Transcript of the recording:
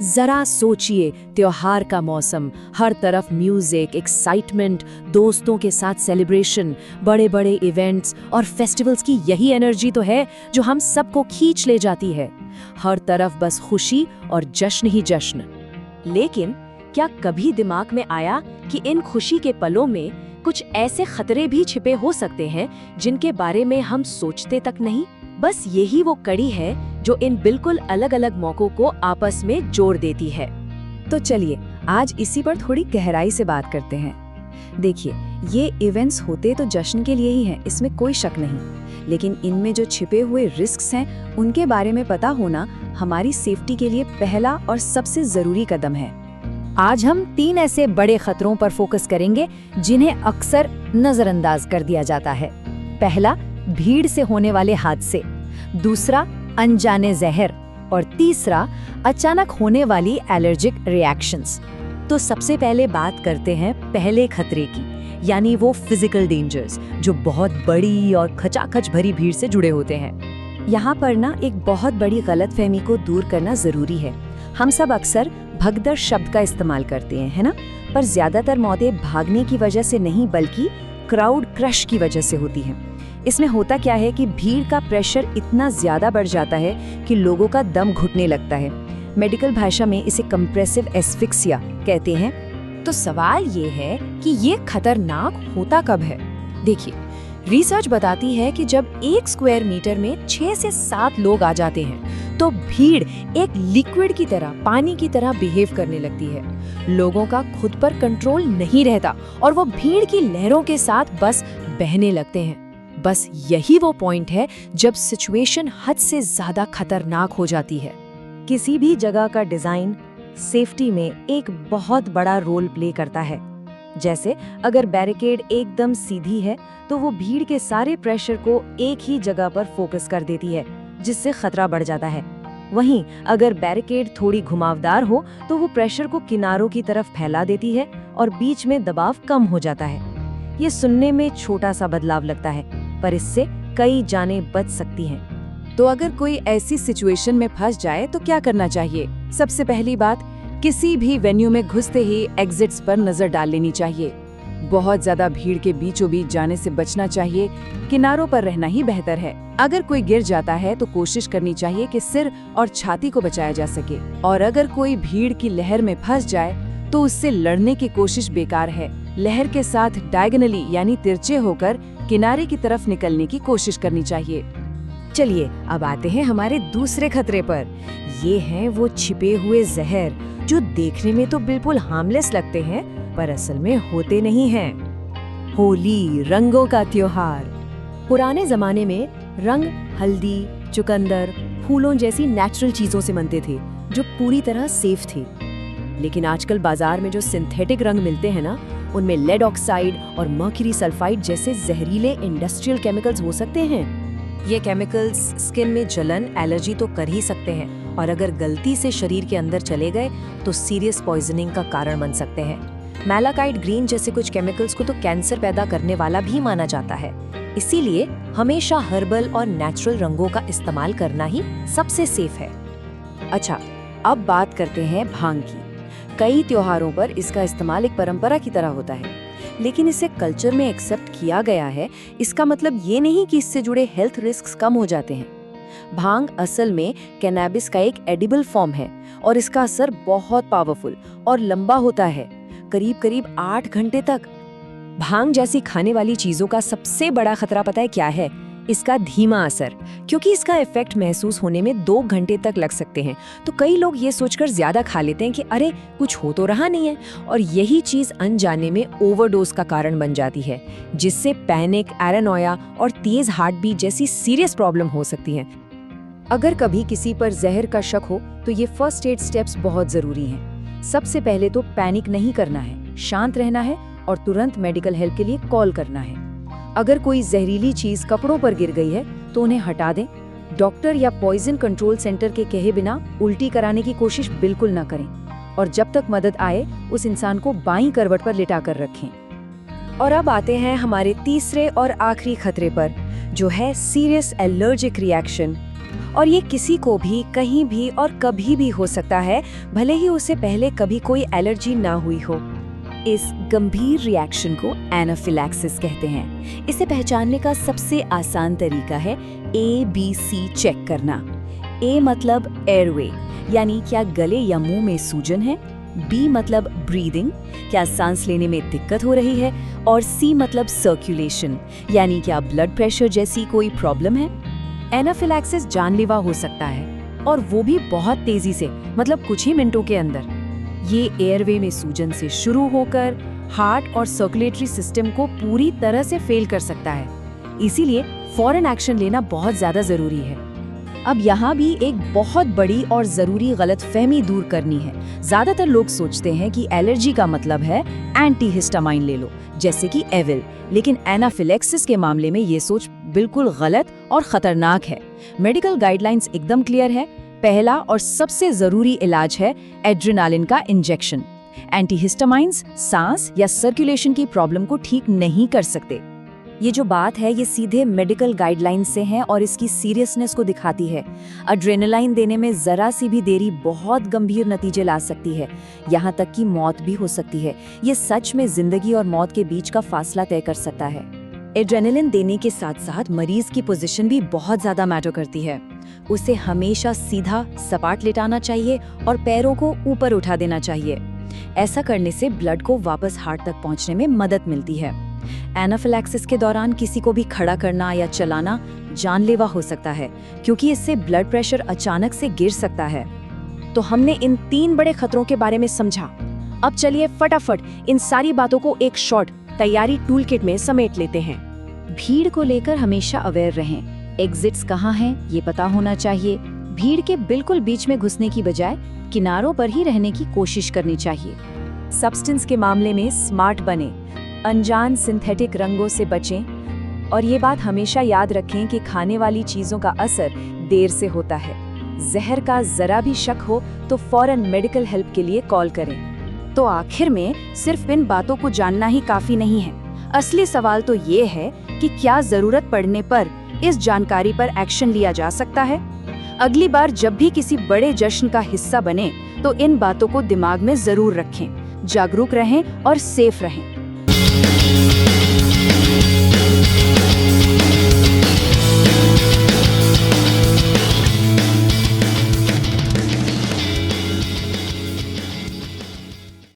जरा सोचिए, त्योहार का मौसम, हर तरफ म्यूजिक, एक्साइटमेंट, दोस्तों के साथ सेलिब्रेशन, बड़े बड़े इवेंट्स और फेस्टिवल्स की यही एनर्जी तो है जो हम सबको खींच ले जाती है। हर तरफ बस खुशी और जश्न ही जश्न। लेकिन क्या कभी दिमाग में आया कि इन खुशी के पलों में कुछ ऐसे खतरे भी छिपे हो सकते हैं जिनके बारे में हम सोचते तक नहीं? बस यही वो कड़ी है जो इन बिल्कुल अलग अलग मौकों को आपस में जोड़ देती है। तो चलिए आज इसी पर थोड़ी गहराई से बात करते हैं। देखिए, ये इवेंट्स होते तो जश्न के लिए ही हैं, इसमें कोई शक नहीं, लेकिन इनमें जो छिपे हुए रिस्क्स हैं उनके बारे में पता होना हमारी सेफ्टी के लिए पहला और सबसे जरूरी कदम है। आज हम 3 ऐसे बड़े खतरों पर फोकस करेंगे जिन्हें अक्सर नजरअंदाज कर दिया जाता है। पहला, भीड़ से होने वाले हादसे। दूसरा, अनजाने जहर। और तीसरा, अचानक होने वाली एलर्जिक रिएक्शंस। तो सबसे पहले बात करते हैं पहले खतरे की, यानी वो फिजिकल डेंजर्स जो बहुत बड़ी और खचाखच भरी भीड़ से जुड़े होते हैं। यहाँ पर ना एक बहुत बड़ी गलतफहमी को दूर करना जरूरी है। हम सब अक्सर भगदड़ शब्द का इस्तेमाल करते हैं, है ना? पर ज्यादातर मौतें भागने की वजह से नहीं बल्कि क्राउड क्रश की वजह से होती हैं। इसमें होता क्या है कि भीड़ का प्रेशर इतना ज्यादा बढ़ जाता है कि लोगों का दम घुटने लगता है। मेडिकल भाषा में इसे कंप्रेसिव एस्फिक्सिया कहते हैं। तो सवाल ये है कि ये खतरनाक होता कब है? देखिए, रिसर्च बताती है कि जब 1 स्क्वायर मीटर में 6 से 7 लोग आ जाते हैं तो भीड़ एक लिक्विड की तरह, पानी की तरह बिहेव करने लगती है। लोगों का खुद पर कंट्रोल नहीं रहता और वो भीड़ की लहरों के साथ बस बहने लगते हैं। बस यही वो पॉइंट है जब सिचुएशन हद से ज्यादा खतरनाक हो जाती है। किसी भी जगह का डिजाइन सेफ्टी में एक बहुत बड़ा रोल प्ले करता है। जैसे अगर बैरिकेड एकदम सीधी है तो वो भीड़ के सारे प्रेशर को एक ही जगह पर फोकस कर देती है, जिससे खतरा बढ़ जाता है। वहीं अगर बैरिकेड थोड़ी घुमावदार हो तो वो प्रेशर को किनारों की तरफ फैला देती है और बीच में दबाव कम हो जाता है। ये सुनने में छोटा सा बदलाव लगता है, पर इससे कई जानें बच सकती हैं। तो अगर कोई ऐसी सिचुएशन में फंस जाए तो क्या करना चाहिए? सबसे पहली बात, किसी भी वेन्यू में घुसते ही एग्जिट्स पर नजर डाल लेनी चाहिए। बहुत ज्यादा भीड़ के बीचों बीच जाने से बचना चाहिए, किनारों पर रहना ही बेहतर है। अगर कोई गिर जाता है तो कोशिश करनी चाहिए कि सिर और छाती को बचाया जा सके, और अगर कोई भीड़ की लहर में फंस जाए तो उससे लड़ने की कोशिश बेकार है। लहर के साथ डायगोनली यानी तिरछे होकर किनारे की तरफ निकलने की कोशिश करनी चाहिए। चलिए अब आते हैं हमारे दूसरे खतरे पर। ये हैं वो छिपे हुए जहर जो देखने में तो बिल्कुल हार्मलेस लगते हैं पर असल में होते नहीं हैं। होली, रंगों का त्योहार। पुराने जमाने में रंग हल्दी, चुकंदर, फूलों जैसी नेचुरल चीजों से बनते थे जो पूरी तरह सेफ थे। लेकिन आजकल बाजार में जो सिंथेटिक रंग मिलते हैं ना, उनमें लेड ऑक्साइड और मर्क्यूरी सल्फाइड जैसे जहरीले इंडस्ट्रियल केमिकल्स हो सकते हैं। ये केमिकल्स स्किन में जलन, एलर्जी तो कर ही सकते हैं, और अगर गलती से शरीर के अंदर चले गए तो सीरियस पॉइजनिंग का कारण बन सकते हैं। मैलाकाइट ग्रीन जैसे कुछ केमिकल्स को तो कैंसर पैदा करने वाला भी माना जाता है। इसीलिए हमेशा हर्बल और नेचुरल रंगों का इस्तेमाल करना ही सबसे सेफ है। अच्छा, अब बात करते हैं भांग की। कई त्योहारों पर इसका इस्तेमाल एक परंपरा की तरह होता है, लेकिन इसे कल्चर में एक्सेप्ट किया गया है। इसका मतलब ये नहीं कि इससे जुड़े हेल्थ रिस्क्स कम हो जाते हैं। भांग असल में कैनाबिस का एक एडिबल फॉर्म है और इसका असर बहुत पावरफुल और लंबा होता है, करीब 8 घंटे तक। भांग जैसी खाने वाली चीजों का सबसे बड़ा खतरा पता है क्या है? इसका धीमा असर, क्योंकि इसका इफेक्ट महसूस होने में 2 घंटे तक लग सकते हैं। तो कई लोग ये सोचकर ज्यादा खा लेते हैं कि अरे कुछ हो तो रहा नहीं है, और यही चीज अनजाने में ओवरडोज का कारण बन जाती है, जिससे पैनिक, एरानोया और तेज हार्ट बीट जैसी सीरियस प्रॉब्लम हो सकती है। अगर कभी किसी पर जहर का शक हो तो ये फर्स्ट एड स्टेप्स बहुत जरूरी हैं। सबसे पहले तो पैनिक नहीं करना है, शांत रहना है और तुरंत मेडिकल हेल्प के लिए कॉल करना है। अगर कोई जहरीली चीज कपड़ों पर गिर गई है तो उन्हें हटा दें। डॉक्टर या पॉइजन कंट्रोल सेंटर के कहे बिना उल्टी कराने की कोशिश बिल्कुल ना करें, और जब तक मदद आए उस इंसान को बाईं करवट पर लिटा कर रखें। और अब आते हैं हमारे तीसरे और आखिरी खतरे पर, जो है सीरियस एलर्जिक रिएक्शन और ये किसी को भी कहीं भी और कभी भी हो सकता है, भले ही उसे पहले कभी कोई एलर्जी ना हुई हो। इस गंभीर रिएक्शन को एनाफिलैक्सिस कहते हैं। इसे पहचानने का सबसे आसान तरीका है ABC चेक करना। A मतलब एयरवे, यानी क्या गले या मुंह में सूजन है। B मतलब ब्रीदिंग, क्या सांस लेने में दिक्कत हो रही है। और C मतलब सर्कुलेशन, यानी क्या ब्लड प्रेशर जैसी कोई प्रॉब्लम है। एनाफिलैक्सिस जानलेवा हो सकता है, और वो भी बहुत तेजी से, मतलब कुछ ही मिनटों के अंदर। ये एयरवे में सूजन से शुरू होकर हार्ट और सर्कुलेटरी सिस्टम को पूरी तरह से फेल कर सकता है। इसीलिए फौरन एक्शन लेना बहुत ज्यादा जरूरी है। अब यहाँ भी एक बहुत बड़ी और जरूरी गलतफहमी दूर करनी है। ज्यादातर लोग सोचते हैं कि एलर्जी का मतलब है एंटीहिस्टामाइन ले लो, जैसे कि एविल, लेकिन एनाफिलैक्सिस के मामले में ये सोच बिल्कुल गलत और खतरनाक है। मेडिकल गाइडलाइंस एकदम क्लियर है। पहला और सबसे जरूरी इलाज है एड्रेनालिन का इंजेक्शन। एंटीहिस्टामाइंस सांस या सर्कुलेशन की प्रॉब्लम को ठीक नहीं कर सकते। ये जो बात है ये सीधे मेडिकल गाइडलाइंस से है और इसकी सीरियसनेस को दिखाती है। एड्रेनालाइन देने में जरा सी भी देरी बहुत गंभीर नतीजे ला सकती है, यहाँ तक कि मौत भी हो सकती है। ये सच में जिंदगी और मौत के बीच का फासला तय कर सकता है। एड्रेनालिन देने के साथ साथ मरीज की पोजीशन भी बहुत ज्यादा मैटर करती है। उसे हमेशा सीधा सपाट लेटाना चाहिए और पैरों को ऊपर उठा देना चाहिए। ऐसा करने से ब्लड को वापस हार्ट तक पहुंचने में मदद मिलती है। एनाफिलैक्सिस के दौरान किसी को भी खड़ा करना या चलाना जानलेवा हो सकता है, क्योंकि इससे ब्लड प्रेशर अचानक से गिर सकता है। तो हमने इन 3 बड़े खतरों के बारे में समझा। अब चलिए फटाफट इन सारी बातों को एक शॉर्ट तैयारी टूल किट में समेट लेते हैं। भीड़ को लेकर हमेशा अवेयर रहें। एग्जिट्स कहाँ हैं ये पता होना चाहिए। भीड़ के बिल्कुल बीच में घुसने की बजाय किनारों पर ही रहने की कोशिश करनी चाहिए। सब्सटेंस के मामले में स्मार्ट बने, अनजान सिंथेटिक रंगों से बचें और ये बात हमेशा याद रखें कि खाने वाली चीजों का असर देर से होता है। जहर का जरा भी शक हो तो फौरन मेडिकल हेल्प के लिए कॉल करें। तो आखिर में सिर्फ इन बातों को जानना ही काफी नहीं है। असली सवाल तो ये है कि क्या जरूरत पड़ने पर इस जानकारी पर एक्शन लिया जा सकता है। अगली बार जब भी किसी बड़े जश्न का हिस्सा बने तो इन बातों को दिमाग में जरूर रखें। जागरूक रहें और सेफ रहें।